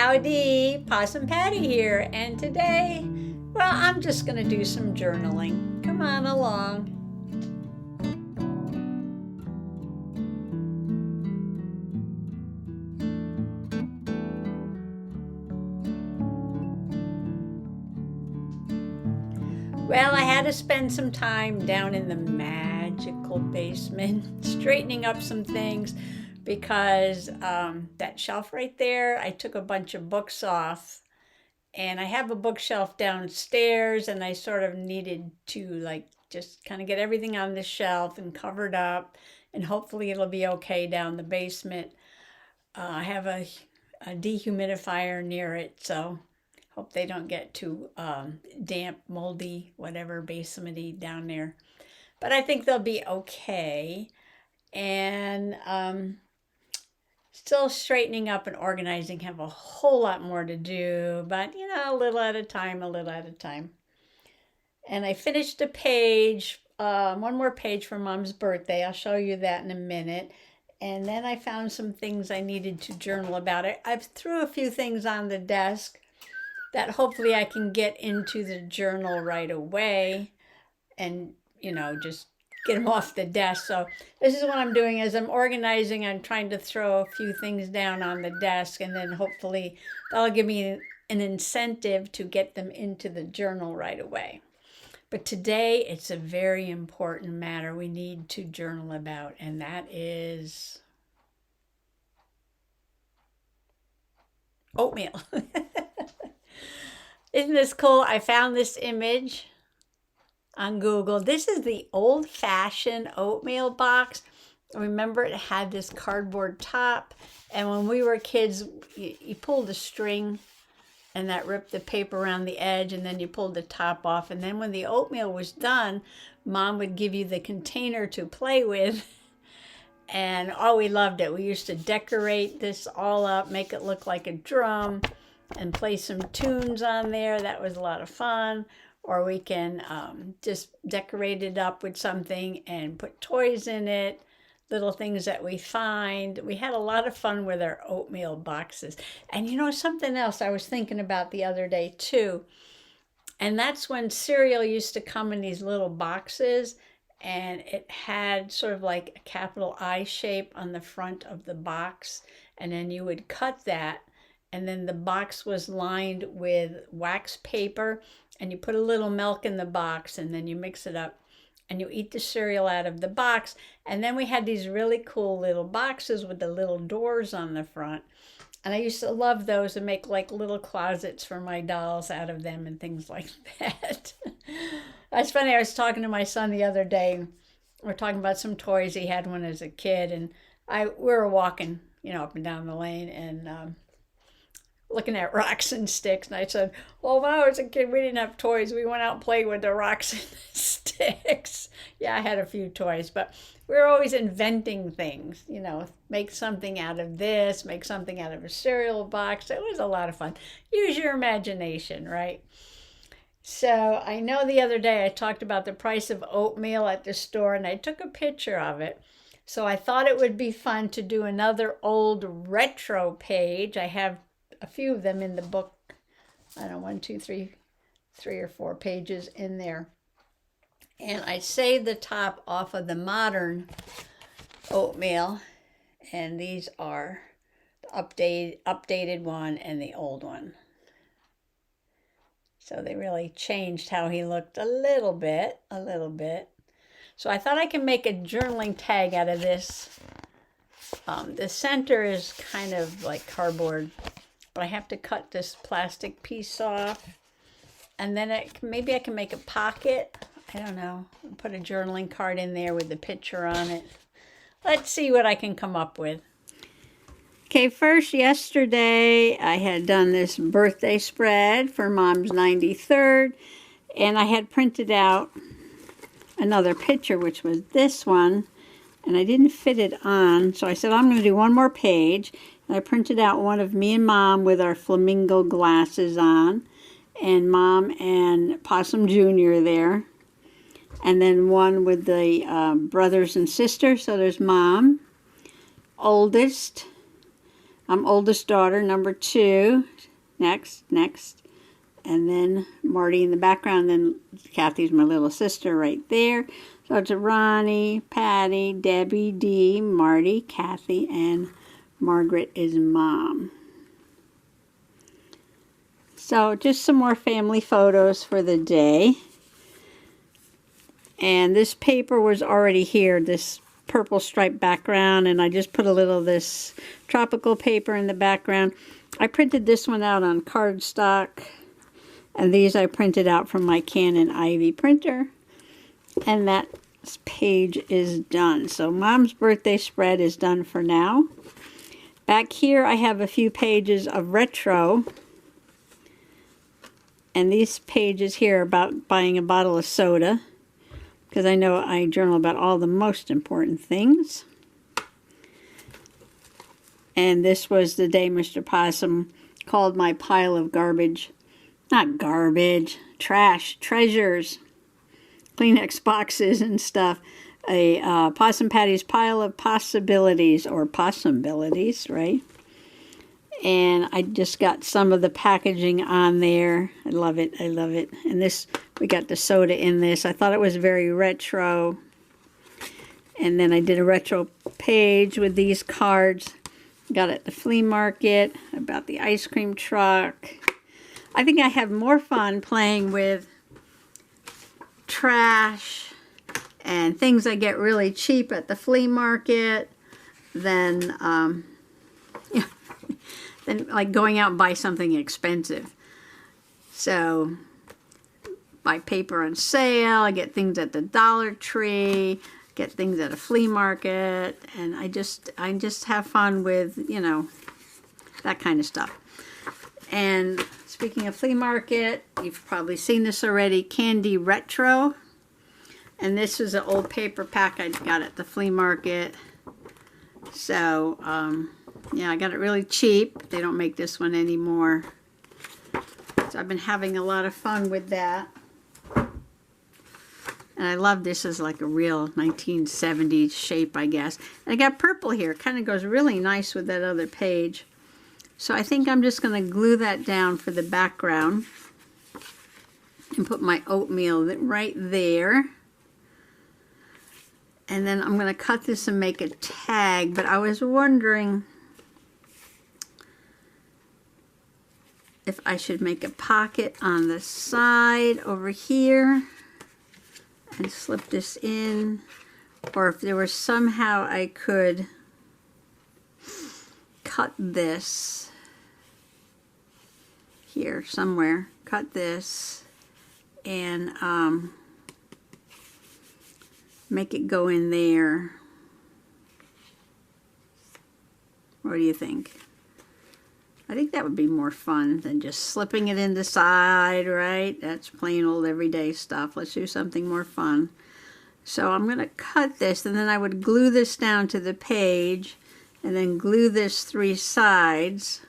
Howdy, Possum Patty here, and today, well, I'm just going to do some journaling. Come on along. Well, I had to spend some time down in the magical basement straightening up some things because that shelf right there, I took a bunch of books off. And I have a bookshelf downstairs, and I sort of needed to just kind of get everything on the shelf and covered up, and hopefully it'll be okay down the basement. I have a dehumidifier near it, so hope they don't get too damp, moldy, whatever, basementy down there. But I think they'll be okay. And still straightening up and organizing, have a whole lot more to do, but a little at a time, a little at a time. And I finished a page, one more page for Mom's birthday. I'll show you that in a minute. And then I found some things I needed to journal about. I've threw a few things on the desk that hopefully I can get into the journal right away and, just get them off the desk. So this is what I'm doing as I'm organizing. I'm trying to throw a few things down on the desk, and then hopefully that'll give me an incentive to get them into the journal right away. But today it's a very important matter we need to journal about, and that is oatmeal. Isn't this cool? I found this image on Google. This is the old-fashioned oatmeal box. Remember, it had this cardboard top, and when we were kids, you pulled a string and that ripped the paper around the edge, and then you pulled the top off, and then when the oatmeal was done, Mom would give you the container to play with, and we loved it. We used to decorate this all up, make it look like a drum, and play some tunes on there. That was a lot of fun. Or we can just decorate it up with something and put toys in it, little things that we find. We had a lot of fun with our oatmeal boxes. And something else I was thinking about the other day too, and that's when cereal used to come in these little boxes, and it had sort of like a capital I shape on the front of the box, and then you would cut that, and then the box was lined with wax paper, and you put a little milk in the box, and then you mix it up, and you eat the cereal out of the box. And then we had these really cool little boxes with the little doors on the front. And I used to love those and make like little closets for my dolls out of them and things like that. That's funny. I was talking to my son the other day. We're talking about some toys he had when he was a kid. And we were walking, up and down the lane, and looking at rocks and sticks, and I said, well, when I was a kid, we didn't have toys. We went out and played with the rocks and the sticks. Yeah, I had a few toys, but we were always inventing things, make something out of this, make something out of a cereal box. It was a lot of fun. Use your imagination, right? So I know the other day I talked about the price of oatmeal at the store, and I took a picture of it. So I thought it would be fun to do another old retro page. I have a few of them in the book. I don't know, 1, 2, 3 or 4 pages in there. And I saved the top off of the modern oatmeal, and these are the updated one and the old one. So they really changed how he looked a little bit. So I thought I could make a journaling tag out of this. The center is kind of like cardboard, but I have to cut this plastic piece off, and then maybe I can make a pocket. I don't know. Put a journaling card in there with the picture on it. Let's see what I can come up with. Okay, first, yesterday I had done this birthday spread for Mom's 93rd, and I had printed out another picture, which was this one, and I didn't fit it on, so I said I'm going to do one more page. I printed out one of me and Mom with our flamingo glasses on, and Mom and Possum Jr. there. And then one with the brothers and sisters. So there's Mom, oldest, I'm oldest daughter, number 2. Next. And then Marty in the background. Then Kathy's my little sister right there. So it's Ronnie, Patty, Debbie, Dee, Marty, Kathy, and Margaret is Mom. So just some more family photos for the day. And this paper was already here, this purple striped background, and I just put a little of this tropical paper in the background. I printed this one out on cardstock, and these I printed out from my Canon Ivy printer. And that page is done. So Mom's birthday spread is done for now. Back here I have a few pages of retro. And these pages here are about buying a bottle of soda, because I know I journal about all the most important things. And this was the day Mr. Possum called my pile of garbage, not garbage, trash, treasures, Kleenex boxes and stuff, a Possum Patty's pile of possibilities, or possibilities, right? And I just got some of the packaging on there. I love it. I love it. And this, we got the soda in this. I thought it was very retro. And then I did a retro page with these cards. Got it at the flea market, about the ice cream truck. I think I have more fun playing with trash and things I get really cheap at the flea market than like going out and buy something expensive. So buy paper on sale, I get things at the Dollar Tree, get things at a flea market, and I just have fun with, you know, that kind of stuff. And speaking of flea market, you've probably seen this already, Candy Retro. And this was an old paper pack I got at the flea market. So, yeah, I got it really cheap. They don't make this one anymore. So I've been having a lot of fun with that. And I love this as like a real 1970s shape, I guess. And I got purple here. It kind of goes really nice with that other page. So I think I'm just going to glue that down for the background. And put my oatmeal right there. And then I'm going to cut this and make a tag. But I was wondering if I should make a pocket on the side over here and slip this in, or if there was somehow I could cut this here somewhere, cut this and make it go in there. What do you think? I think that would be more fun than just slipping it in the side, right? That's plain old everyday stuff. Let's do something more fun. So I'm going to cut this, and then I would glue this down to the page, and then glue this 3 sides,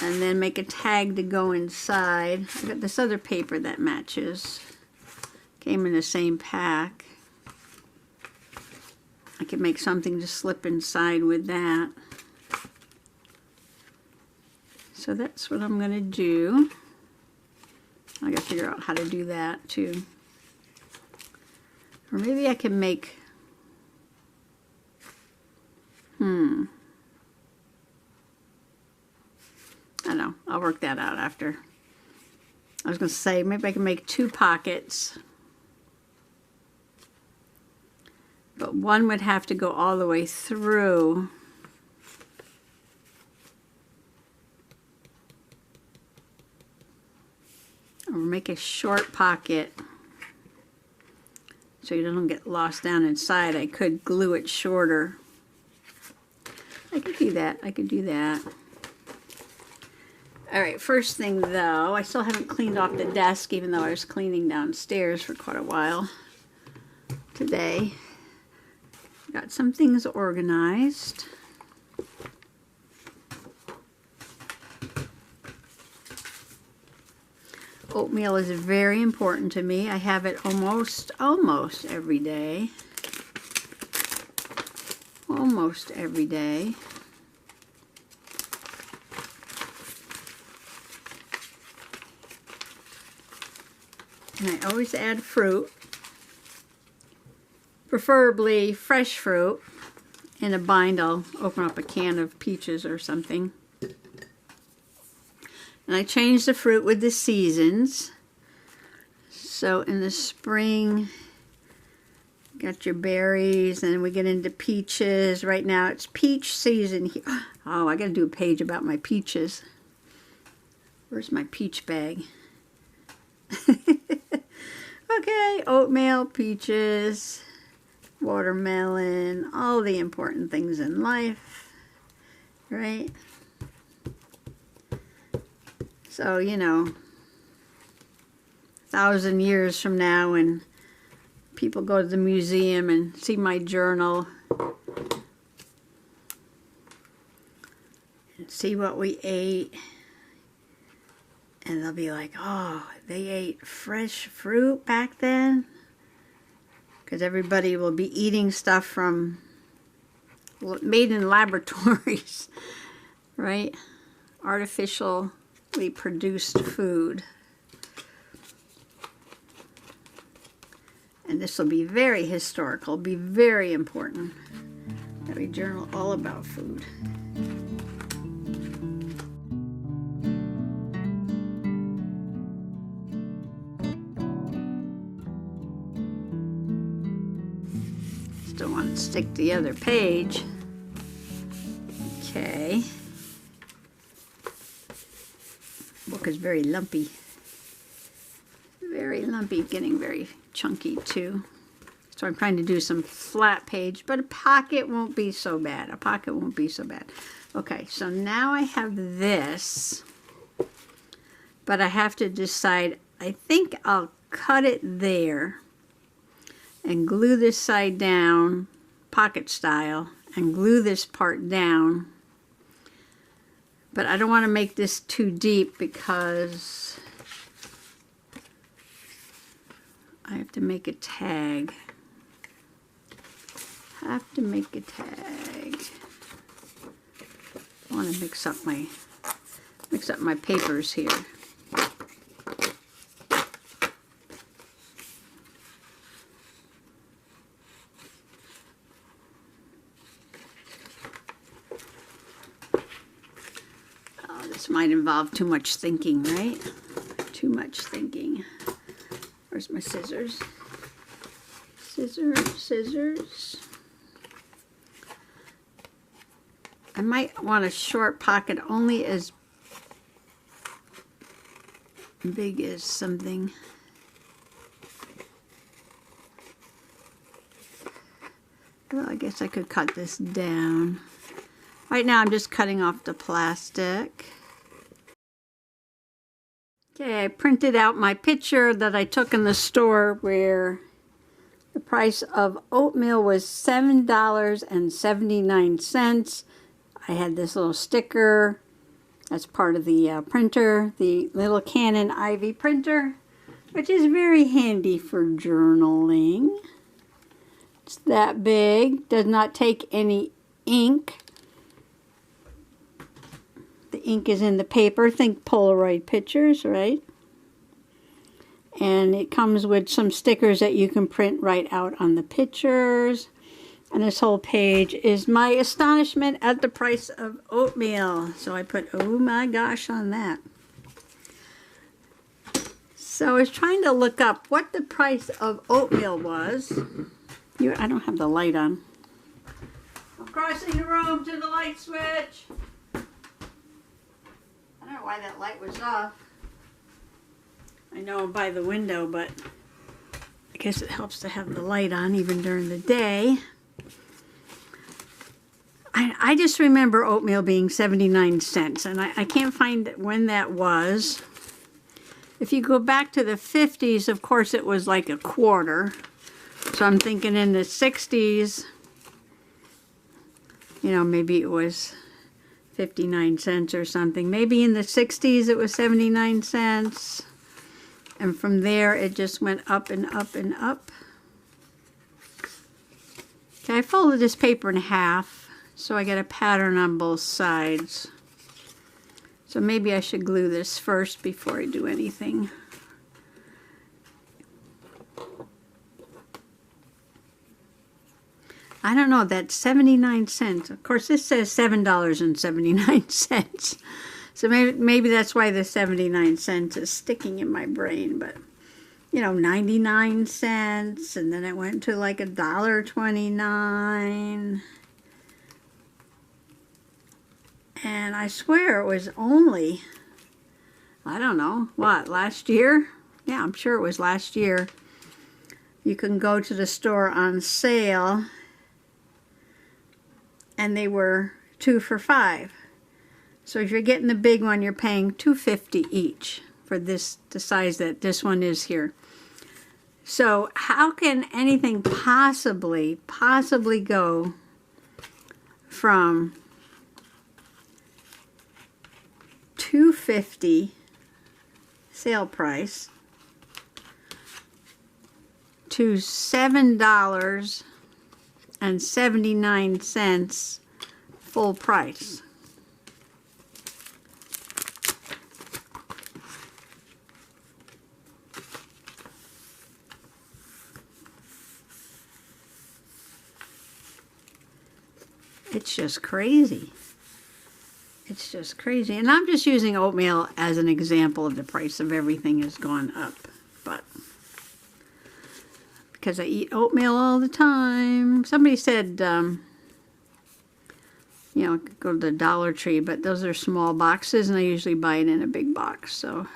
and then make a tag to go inside. I got this other paper that matches. Came in the same pack. I could make something to slip inside with that. So that's what I'm going to do. I got to figure out how to do that too. Or maybe I can make, I don't know. I'll work that out after. I was going to say maybe I can make 2 pockets. But one would have to go all the way through. Or make a short pocket so you don't get lost down inside. I could glue it shorter. I could do that. I could do that. All right, first thing though, I still haven't cleaned off the desk even though I was cleaning downstairs for quite a while today. Got some things organized. Oatmeal is very important to me. I have it almost every day. Almost every day. And I always add fruit, preferably fresh fruit. In a bind, I'll open up a can of peaches or something. And I change the fruit with the seasons. So in the spring, got your berries, and we get into peaches. Right now it's peach season here. Oh, I gotta do a page about my peaches. Where's my peach bag? Okay, oatmeal, peaches, watermelon, all the important things in life, right? So, you know, 1,000 years from now, when people go to the museum and see my journal and see what we ate, and they'll be like, oh, they ate fresh fruit back then? Because everybody will be eating stuff from made in laboratories, right? Artificially produced food. And this will be very historical, be very important that we journal all about food. Still want to stick to the other page. Okay. Book is very lumpy. Very lumpy, getting very chunky too. So I'm trying to do some flat page, but a pocket won't be so bad. A pocket won't be so bad. Okay, so now I have this, but I have to decide. I think I'll cut it there and glue this side down, pocket style, and glue this part down. But I don't want to make this too deep because I have to make a tag. I want to mix up my papers here. Oh, this might involve too much thinking, right? Too much thinking. Where's my scissors? Scissors. I might want a short pocket only as big as something. Well, I guess I could cut this down. Right now I'm just cutting off the plastic. Okay, I printed out my picture that I took in the store where the price of oatmeal was $7.79. I had this little sticker as part of the printer, the little Canon Ivy printer, which is very handy for journaling. It's that big, does not take any ink. The ink is in the paper, think Polaroid pictures, right? And it comes with some stickers that you can print right out on the pictures. And this whole page is my astonishment at the price of oatmeal. So I put, oh my gosh, on that. So I was trying to look up what the price of oatmeal was. I don't have the light on. I'm crossing the room to the light switch. I don't know why that light was off. I know by the window, but I guess it helps to have the light on even during the day. I just remember oatmeal being 79 cents, and I can't find when that was. If you go back to the 50s, of course, it was like a quarter. So I'm thinking in the 60s, you know, maybe it was 59 cents or something. Maybe in the 60s it was 79 cents. And from there it just went up and up and up. Okay, I folded this paper in half so I get a pattern on both sides. So maybe I should glue this first before I do anything. I don't know, that's 79 cents. Of course, this says $7.79. So maybe that's why the 79 cents is sticking in my brain. But, you know, 99 cents. And then it went to like $1.29. And I swear it was only, I don't know, what, last year? Yeah, I'm sure it was last year. You can go to the store on sale, and they were 2 for $5. So if you're getting the big one, you're paying $2.50 each for this, the size that this one is here. So how can anything possibly go from $2.50 sale price to $7.79 full price? It's just crazy. It's just crazy. And I'm just using oatmeal as an example of the price of everything has gone up. But because I eat oatmeal all the time. Somebody said, you know, go to the Dollar Tree, but those are small boxes, and I usually buy it in a big box. So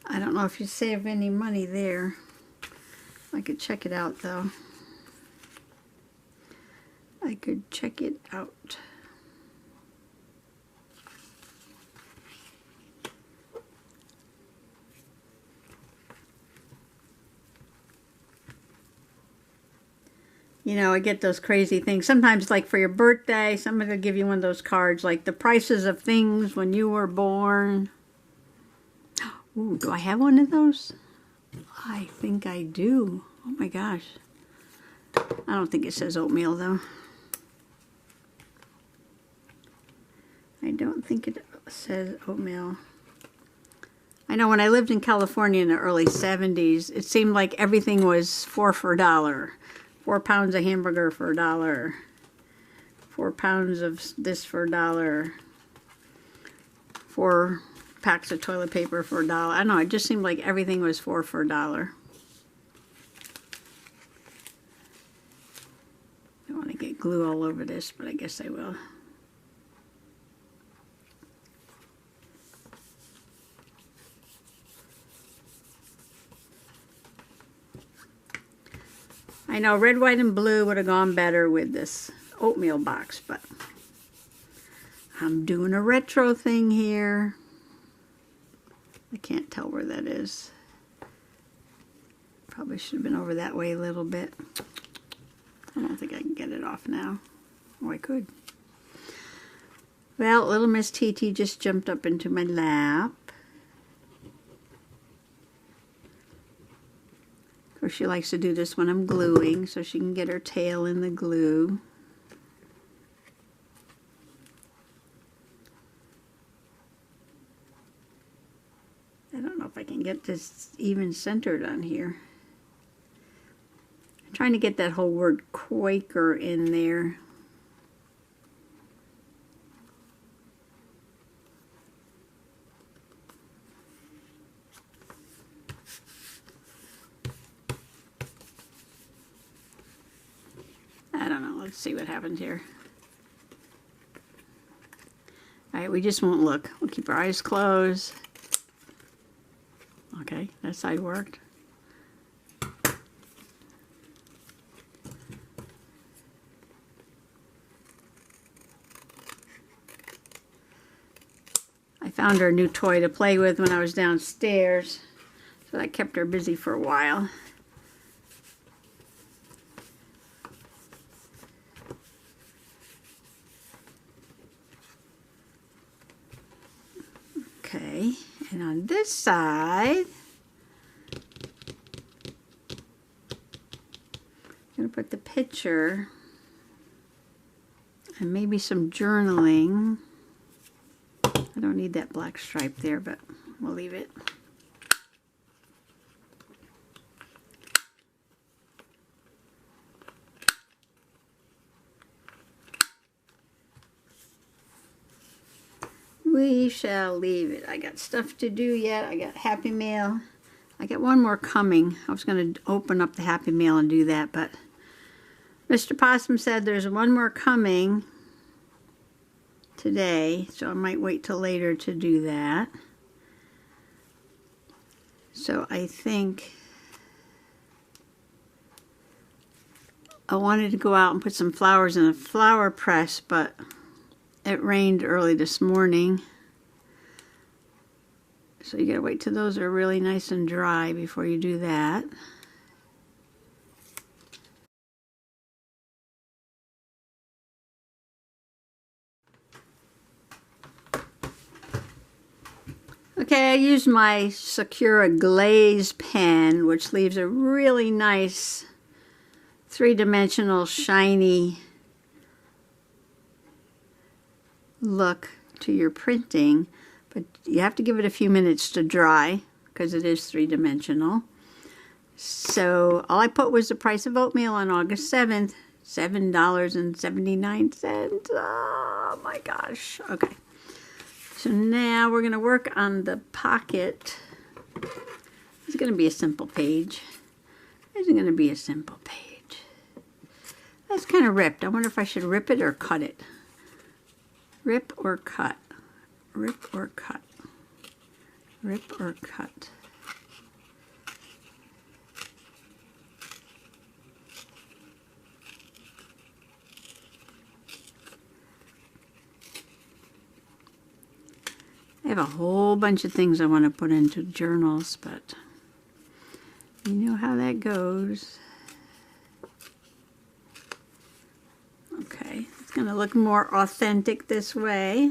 I don't know if you save any money there. I could check it out, though. I could check it out. You know, I get those crazy things. Sometimes, like for your birthday, somebody will give you one of those cards, like the prices of things when you were born. Ooh, do I have one of those? I think I do. Oh my gosh. I don't think it says oatmeal, though. I don't think it says oatmeal. I know when I lived in California in the early 70s, it seemed like everything was 4 for $1. 4 pounds of hamburger for $1. 4 pounds of this for $1. 4 packs of toilet paper for $1. I don't know, it just seemed like everything was 4 for $1. I don't want to get glue all over this, but I guess I will. I know red, white, and blue would have gone better with this oatmeal box, but I'm doing a retro thing here. I can't tell where that is. Probably should have been over that way a little bit. I don't think I can get it off now. Oh, I could. Well, little Miss TT just jumped up into my lap. Of course, she likes to do this when I'm gluing, so she can get her tail in the glue. I don't know if I can get this even centered on here. I'm trying to get that whole word Quaker in there. I don't know. Let's see what happens here. All right, we just won't look. We'll keep our eyes closed. Okay, that side worked. I found her a new toy to play with when I was downstairs, so that kept her busy for a while. Okay, and on this side, I'm going to put the picture and maybe some journaling. I don't need that black stripe there, but we'll leave it. we shall leave it. I got stuff to do yet. I got Happy Meal. I got one more coming. I was going to open up the Happy Meal and do that, but Mr. Possum said there's one more coming today, so I might wait till later to do that. So I think I wanted to go out and put some flowers in a flower press, but it rained early this morning. So you gotta wait till those are really nice and dry before you do that. Okay, I used my Sakura glaze pen, which leaves a really nice three-dimensional shiny look to your printing, but you have to give it a few minutes to dry because it is three-dimensional. So all I put was the price of oatmeal on August 7th, $7.79. Oh my gosh. Okay. So now we're going to work on the pocket. It's going to be a simple page. It's going to be a simple page. That's kind of ripped. I wonder if I should rip it or cut it. Rip or cut. Rip or cut. Rip or cut. I have a whole bunch of things I want to put into journals, but you know how that goes. Okay, it's going to look more authentic this way.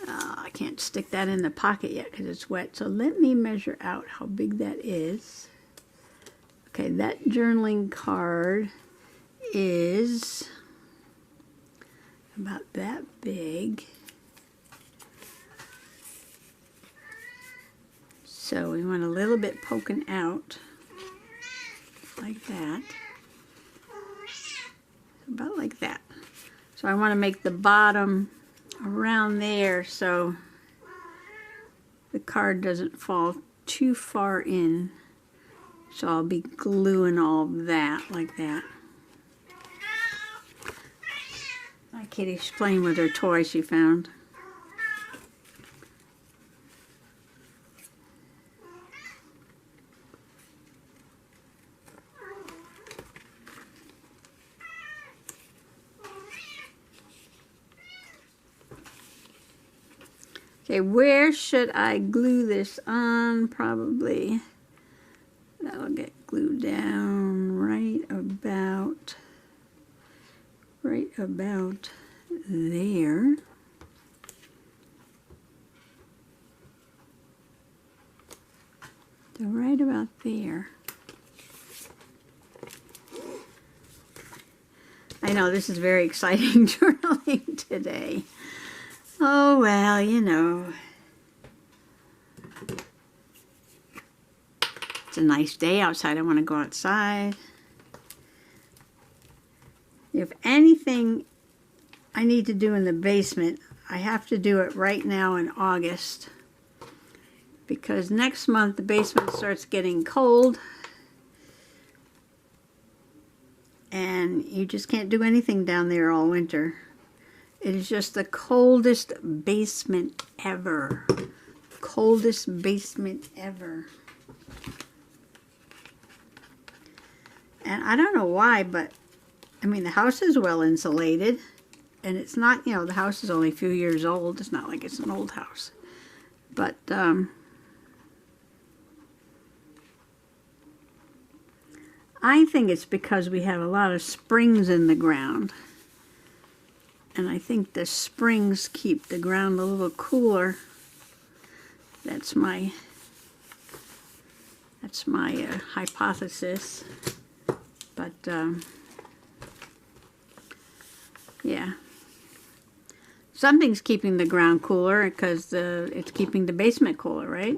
I can't stick that in the pocket yet because it's wet, so let me measure out how big that is. Okay, that journaling card is about that big. So we want a little bit poking out like that. About like that. So I want to make the bottom around there so the card doesn't fall too far in. So I'll be gluing all of that like that. My kitty's playing with her toy she found. Okay, where should I glue this on? Probably that'll get glued down right about there. So right about there. I know this is very exciting journaling today. Oh, well, you know. It's a nice day outside. I want to go outside. If anything I need to do in the basement, I have to do it right now in August. Because next month the basement starts getting cold. And you just can't do anything down there all winter. It is just the coldest basement ever. Coldest basement ever. And I don't know why, but I mean, the house is well insulated. And it's not, you know, the house is only a few years old. It's not like it's an old house. But I think it's because we have a lot of springs in the ground. And I think the springs keep the ground a little cooler. That's my hypothesis. But yeah, something's keeping the ground cooler because it's keeping the basement cooler, right?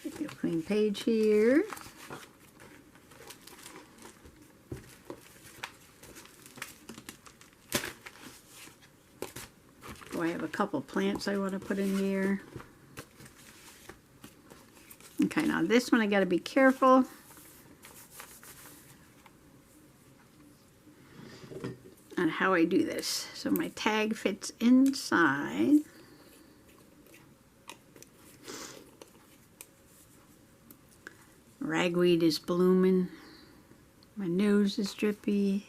Get a clean page here. couple plants I want to put in here. Okay, now this one I got to be careful. On how I do this. So my tag fits inside. Ragweed is blooming. My nose is drippy.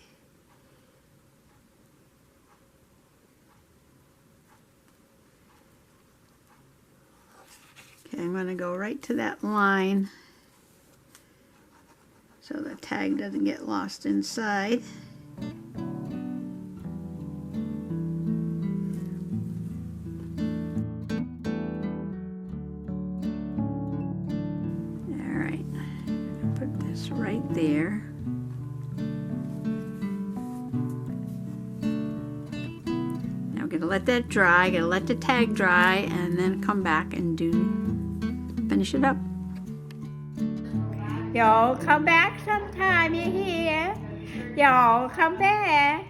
Okay, I'm going to go right to that line so the tag doesn't get lost inside. Alright, put this right there. Now we're going to let that dry, going to let the tag dry, and then come back and finish it up. Y'all come back sometime, you hear? Y'all come back.